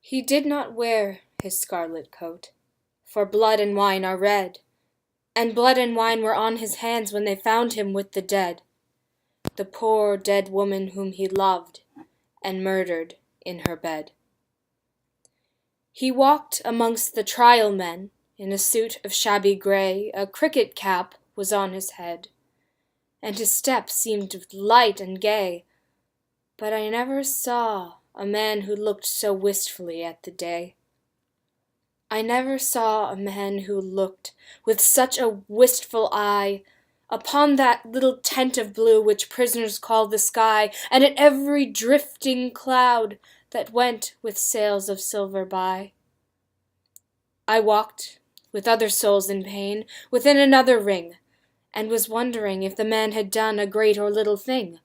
He did not wear his scarlet coat, for blood and wine are red, and blood and wine were on his hands when they found him with the dead, the poor dead woman whom he loved and murdered in her bed. He walked amongst the trial men in a suit of shabby grey, a cricket cap was on his head, and his step seemed light and gay, but I never saw a man who looked so wistfully at the day. I never saw a man who looked with such a wistful eye upon that little tent of blue which prisoners call the sky, and at every drifting cloud that went with sails of silver by. I walked with other souls in pain within another ring, and was wondering if the man had done a great or little thing,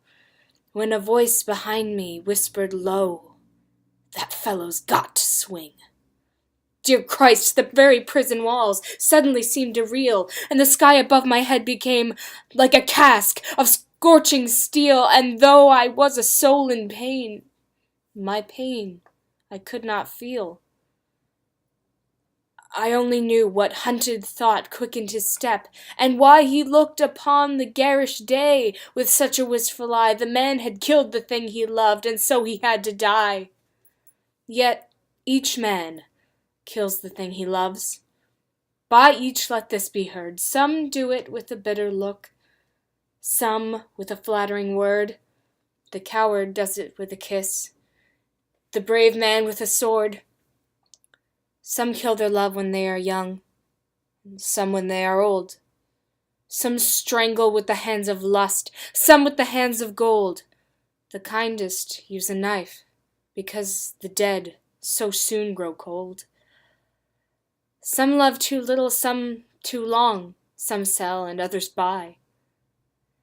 when a voice behind me whispered low, "That fellow's got to swing." Dear Christ, the very prison walls suddenly seemed to reel, and the sky above my head became like a cask of scorching steel, and though I was a soul in pain, my pain I could not feel. I only knew what hunted thought quickened his step, and why he looked upon the garish day with such a wistful eye. The man had killed the thing he loved, and so he had to die. Yet each man kills the thing he loves. By each let this be heard. Some do it with a bitter look, some with a flattering word. The coward does it with a kiss, the brave man with a sword. Some kill their love when they are young, some when they are old. Some strangle with the hands of lust, some with the hands of gold. The kindest use a knife, because the dead so soon grow cold. Some love too little, some too long, some sell and others buy.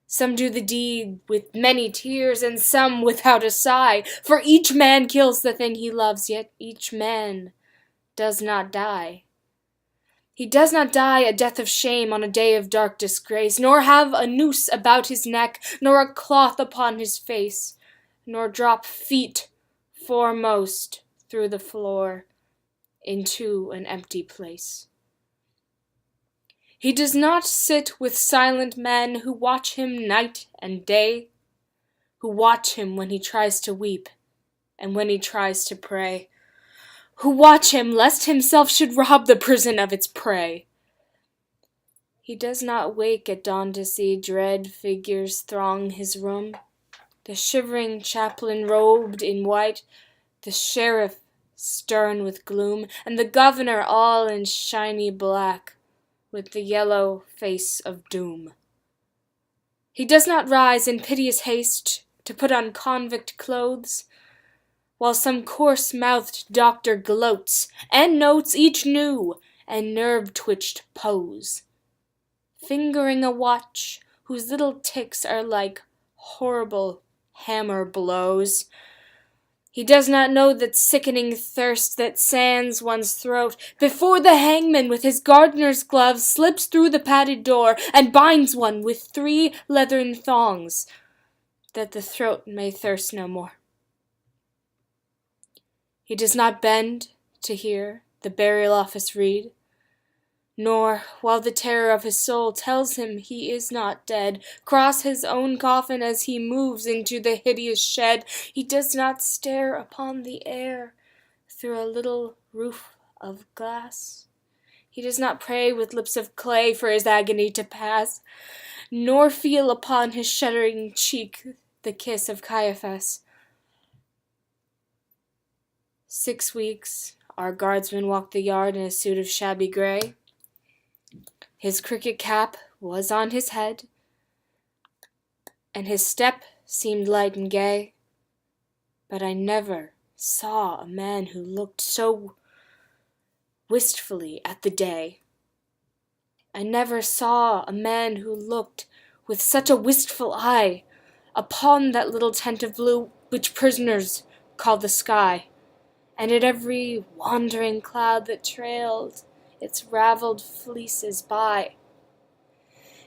Some do the deed with many tears, and some without a sigh, for each man kills the thing he loves, yet each man does not die. He does not die a death of shame on a day of dark disgrace, nor have a noose about his neck, nor a cloth upon his face, nor drop feet foremost through the floor into an empty place. He does not sit with silent men who watch him night and day, who watch him when he tries to weep and when he tries to pray, who watch him lest himself should rob the prison of its prey. He does not wake at dawn to see dread figures throng his room, the shivering chaplain robed in white, the sheriff stern with gloom, and the governor all in shiny black, with the yellow face of doom. He does not rise in piteous haste to put on convict clothes, while some coarse-mouthed doctor gloats and notes each new and nerve-twitched pose, fingering a watch whose little ticks are like horrible hammer blows. He does not know that sickening thirst that sands one's throat before the hangman with his gardener's gloves slips through the padded door and binds one with 3 leathern thongs, that the throat may thirst no more. He does not bend to hear the burial office read, nor, while the terror of his soul tells him he is not dead, cross his own coffin as he moves into the hideous shed. He does not stare upon the air through a little roof of glass. He does not pray with lips of clay for his agony to pass, nor feel upon his shuddering cheek the kiss of Caiaphas. 6 weeks our guardsman walked the yard in a suit of shabby grey. His cricket cap was on his head, and his step seemed light and gay, but I never saw a man who looked so wistfully at the day. I never saw a man who looked with such a wistful eye upon that little tent of blue which prisoners call the sky, and at every wandering cloud that trailed its ravelled fleeces by.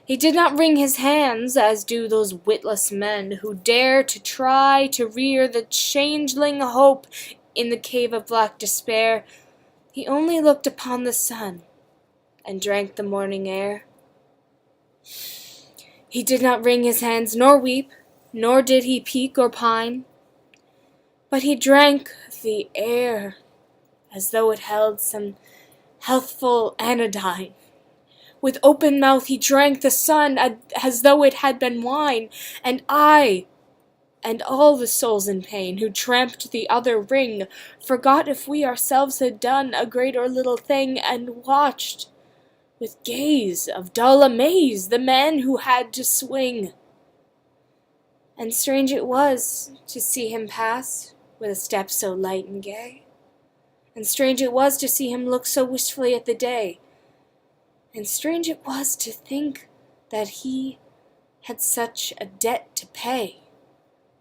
He did not wring his hands, as do those witless men who dare to try to rear the changeling hope in the cave of black despair, he only looked upon the sun, and drank the morning air. He did not wring his hands nor weep, nor did he peak or pine, but he drank the air as though it held some healthful anodyne. With open mouth he drank the sun as though it had been wine, and I, and all the souls in pain who tramped the other ring, forgot if we ourselves had done a great or little thing, and watched, with gaze of dull amaze, the man who had to swing. And strange it was to see him pass with a step so light and gay, and strange it was to see him look so wistfully at the day, and strange it was to think that he had such a debt to pay.